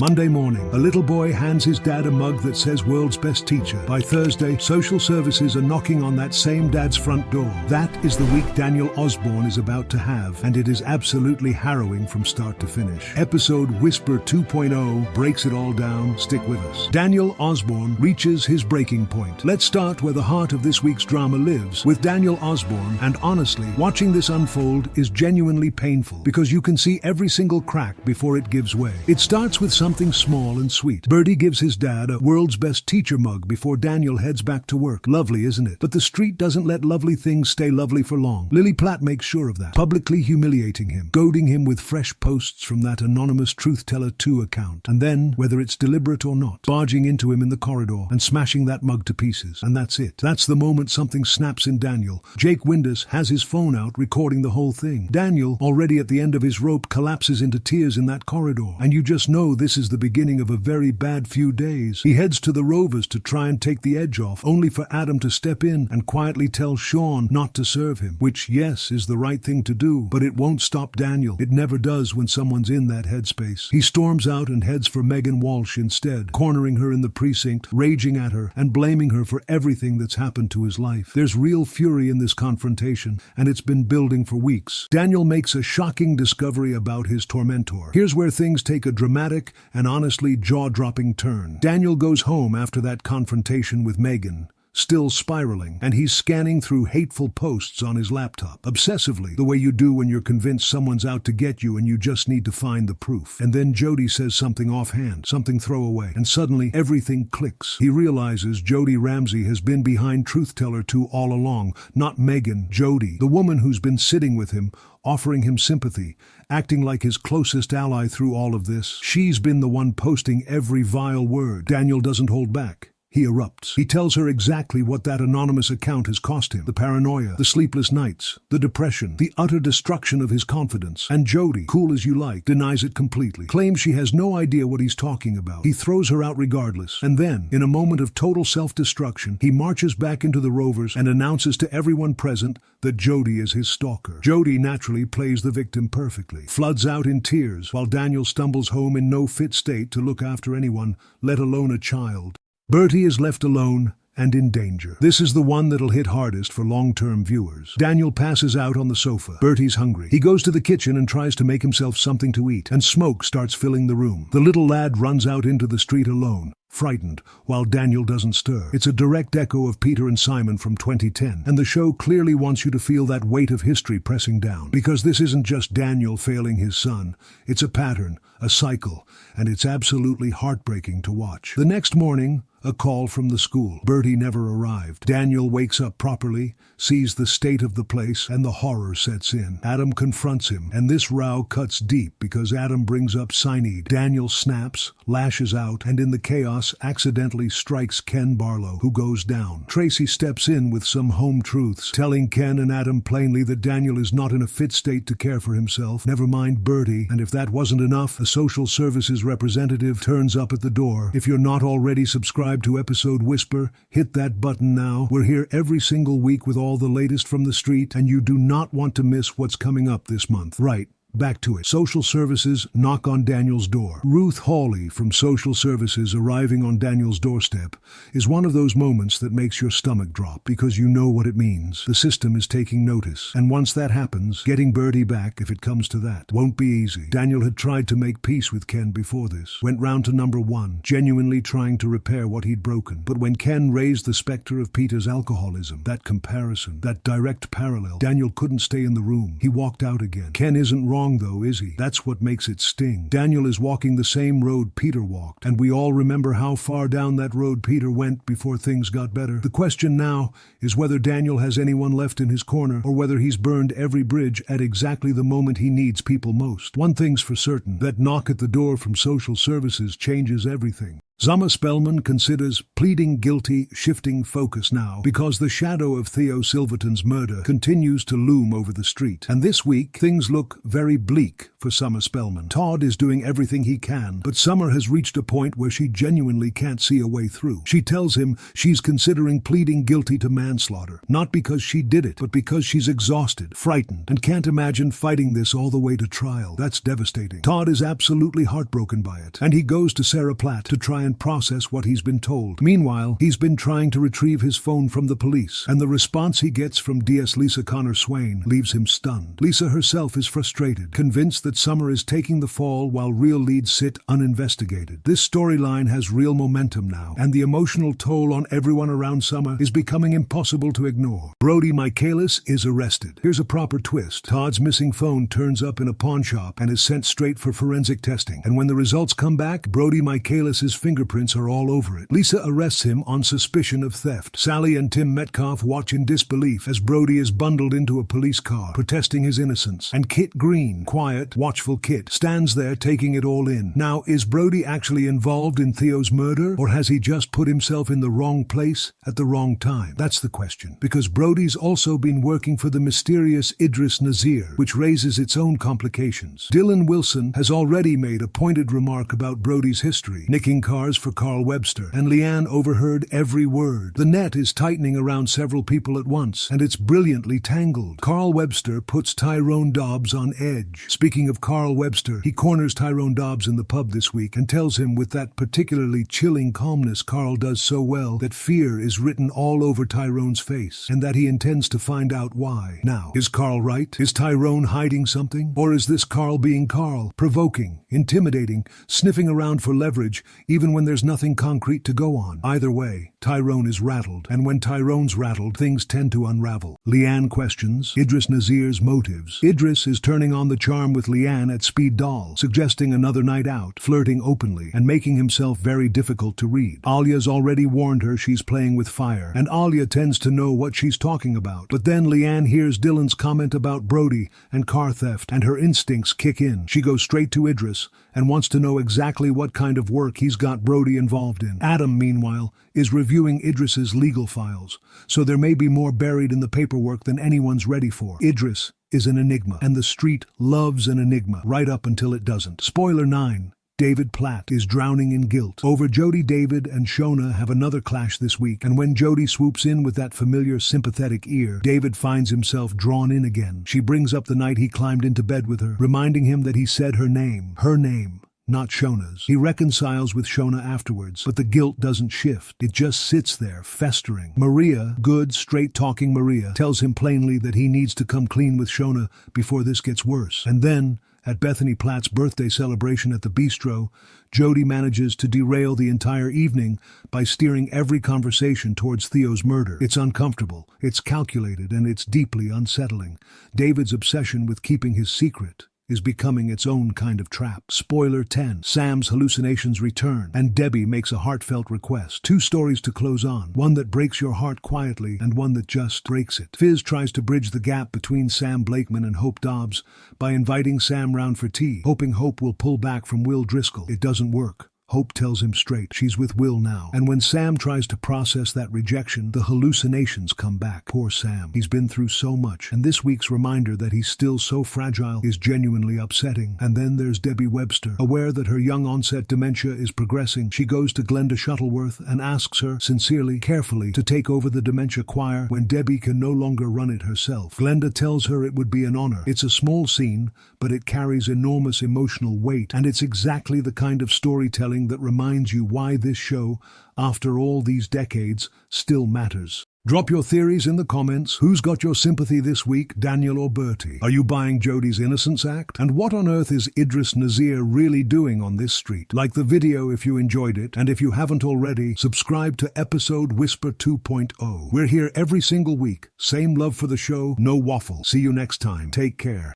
Monday morning, a little boy hands his dad a mug that says world's best teacher. By Thursday, social services are knocking on that same dad's front door. That is the week Daniel Osbourne is about to have, and it is absolutely harrowing from start to finish. Episode Whisper 2.0 breaks it all down. Stick with us. Daniel Osbourne reaches his breaking point. Let's start where the heart of this week's drama lives, with Daniel Osbourne, and honestly, watching this unfold is genuinely painful, because you can see every single crack before it gives way. It starts with something small and sweet. Bertie gives his dad a world's best teacher mug before Daniel heads back to work. Lovely, isn't it? But the street doesn't let lovely things stay lovely for long. Platt makes sure of that, publicly humiliating him, goading him with fresh posts from that anonymous Truth Teller 2 account, and then, whether it's deliberate or not, barging into him in the corridor and smashing that mug to pieces. And that's it. That's the moment something snaps in Daniel. Jake Windus has his phone out, recording the whole thing. Daniel, already at the end of his rope, collapses into tears in that corridor, and you just know this is the beginning of a very bad few days. He heads to the Rovers to try and take the edge off, only for Adam to step in and quietly tell Sean not to serve him, which, yes, is the right thing to do, but it won't stop Daniel. It never does when someone's in that headspace. He storms out and heads for Megan Walsh instead, cornering her in the precinct, raging at her and blaming her for everything that's happened to his life. There's real fury in this confrontation, and it's been building for weeks. Daniel makes a shocking discovery about his tormentor. Here's where things take a dramatic and honestly jaw-dropping turn. Daniel goes home after that confrontation with Megan, still spiraling, and he's scanning through hateful posts on his laptop, obsessively, the way you do when you're convinced someone's out to get you and you just need to find the proof. And then Jodie says something offhand, something throwaway, and suddenly everything clicks. He realizes Jodie Ramsey has been behind Truth Teller 2 all along, not Megan, Jodie, the woman who's been sitting with him, offering him sympathy, acting like his closest ally through all of this. She's been the one posting every vile word. Daniel doesn't hold back. He erupts. He tells her exactly what that anonymous account has cost him. The paranoia, the sleepless nights, the depression, the utter destruction of his confidence. And Jodie, cool as you like, denies it completely, claims she has no idea what he's talking about. He throws her out regardless. And then, in a moment of total self-destruction, he marches back into the Rovers and announces to everyone present that Jodie is his stalker. Jodie naturally plays the victim perfectly, floods out in tears, while Daniel stumbles home in no fit state to look after anyone, let alone a child. Bertie is left alone and in danger. This is the one that'll hit hardest for long-term viewers. Daniel passes out on the sofa. Bertie's hungry. He goes to the kitchen and tries to make himself something to eat, and smoke starts filling the room. The little lad runs out into the street alone, frightened, while Daniel doesn't stir. It's a direct echo of Peter and Simon from 2010, and the show clearly wants you to feel that weight of history pressing down, because this isn't just Daniel failing his son. It's a pattern, a cycle, and it's absolutely heartbreaking to watch. The next morning, a call from the school. Bertie never arrived. Daniel wakes up properly, sees the state of the place, and the horror sets in. Adam confronts him, and this row cuts deep because Adam brings up cyanide. Daniel snaps, lashes out, and in the chaos accidentally strikes Ken Barlow, who goes down. Tracy steps in with some home truths, telling Ken and Adam plainly that Daniel is not in a fit state to care for himself, never mind Bertie, and if that wasn't enough, a social services representative turns up at the door. If you're not already subscribed to Episode Whisper, hit that button now. We're here every single week with all the latest from the street, and you do not want to miss what's coming up this month. Right. Back to it. Social services knock on Daniel's door. Ruth Hawley from social services arriving on Daniel's doorstep is one of those moments that makes your stomach drop, because you know what it means. The system is taking notice, and once that happens, getting Bertie back, if it comes to that, won't be easy. Daniel had tried to make peace with Ken before this, went round to number 1, genuinely trying to repair what he'd broken. But when Ken raised the specter of Peter's alcoholism, that comparison, that direct parallel, Daniel couldn't stay in the room. He walked out again. Ken isn't wrong though, is he? That's what makes it sting. Daniel is walking the same road Peter walked, and we all remember how far down that road Peter went before things got better. The question now is whether Daniel has anyone left in his corner, or whether he's burned every bridge at exactly the moment he needs people most. One thing's for certain, that knock at the door from social services changes everything. Summer Spellman considers pleading guilty, shifting focus now because the shadow of Theo Silverton's murder continues to loom over the street. And this week, things look very bleak for Summer Spellman. Todd is doing everything he can, but Summer has reached a point where she genuinely can't see a way through. She tells him she's considering pleading guilty to manslaughter, not because she did it, but because she's exhausted, frightened, and can't imagine fighting this all the way to trial. That's devastating. Todd is absolutely heartbroken by it, and he goes to Sarah Platt to try and process what he's been told. Meanwhile, he's been trying to retrieve his phone from the police, and the response he gets from DS Lisa Connor Swain leaves him stunned. Lisa herself is frustrated, convinced that Summer is taking the fall while real leads sit uninvestigated. This storyline has real momentum now, and the emotional toll on everyone around Summer is becoming impossible to ignore. Brody Michaelis is arrested. Here's a proper twist. Todd's missing phone turns up in a pawn shop and is sent straight for forensic testing, and when the results come back, Brody Michaelis' fingerprints are all over it. Lisa arrests him on suspicion of theft. Sally and Tim Metcalf watch in disbelief as Brody is bundled into a police car, protesting his innocence. And Kit Green, quiet, watchful Kit, stands there taking it all in. Now, is Brody actually involved in Theo's murder, or has he just put himself in the wrong place at the wrong time? That's the question, because Brody's also been working for the mysterious Idris Nazir, which raises its own complications. Dylan Wilson has already made a pointed remark about Brody's history, nicking cars for Carl Webster, and Leanne overheard every word. The net is tightening around several people at once, and it's brilliantly tangled. Carl Webster puts Tyrone Dobbs on edge. Speaking of Carl Webster, he corners Tyrone Dobbs in the pub this week and tells him with that particularly chilling calmness Carl does so well that fear is written all over Tyrone's face, and that he intends to find out why. Now, is Carl right? Is Tyrone hiding something? Or is this Carl being Carl, provoking, intimidating, sniffing around for leverage, even when there's nothing concrete to go on? Either way, Tyrone is rattled, and when Tyrone's rattled, things tend to unravel. Leanne questions Idris Nazir's motives. Idris is turning on the charm with Leanne at Speed Daal, suggesting another night out, flirting openly, and making himself very difficult to read. Alia's already warned her she's playing with fire, and Alia tends to know what she's talking about. But then Leanne hears Dylan's comment about Brody and car theft, and her instincts kick in. She goes straight to Idris and wants to know exactly what kind of work he's got Brody involved in. Adam, meanwhile, is reviewing Idris's legal files, so there may be more buried in the paperwork than anyone's ready for. Idris is an enigma, and the street loves an enigma right up until it doesn't. Spoiler 9. David Platt is drowning in guilt. Over Jodie, David and Shona have another clash this week, and when Jodie swoops in with that familiar sympathetic ear, David finds himself drawn in again. She brings up the night he climbed into bed with her, reminding him that he said her name, not Shona's. He reconciles with Shona afterwards, but the guilt doesn't shift. It just sits there, festering. Maria, good, straight-talking Maria, tells him plainly that he needs to come clean with Shona before this gets worse. And then, at Bethany Platt's birthday celebration at the bistro, Jodie manages to derail the entire evening by steering every conversation towards Theo's murder. It's uncomfortable, it's calculated, and it's deeply unsettling. David's obsession with keeping his secret is becoming its own kind of trap. Spoiler 10. Sam's hallucinations return, and Debbie makes a heartfelt request. 2 stories to close on, one that breaks your heart quietly and one that just breaks it. Fizz tries to bridge the gap between Sam Blakeman and Hope Dobbs by inviting Sam round for tea, hoping Hope will pull back from Will Driscoll. It doesn't work. Hope tells him straight she's with Will now. And when Sam tries to process that rejection, the hallucinations come back. Poor Sam. He's been through so much, and this week's reminder that he's still so fragile is genuinely upsetting. And then there's Debbie Webster. Aware that her young-onset dementia is progressing, she goes to Glenda Shuttleworth and asks her, sincerely, carefully, to take over the dementia choir when Debbie can no longer run it herself. Glenda tells her it would be an honor. It's a small scene, but it carries enormous emotional weight, and it's exactly the kind of storytelling that reminds you why this show, after all these decades, still matters. Drop your theories in the comments. Who's got your sympathy this week, Daniel or Bertie? Are you buying Jodie's Innocence Act? And what on earth is Idris Nazir really doing on this street? Like the video if you enjoyed it, and if you haven't already, subscribe to Episode Whisper 2.0. We're here every single week. Same love for the show, no waffle. See you next time. Take care.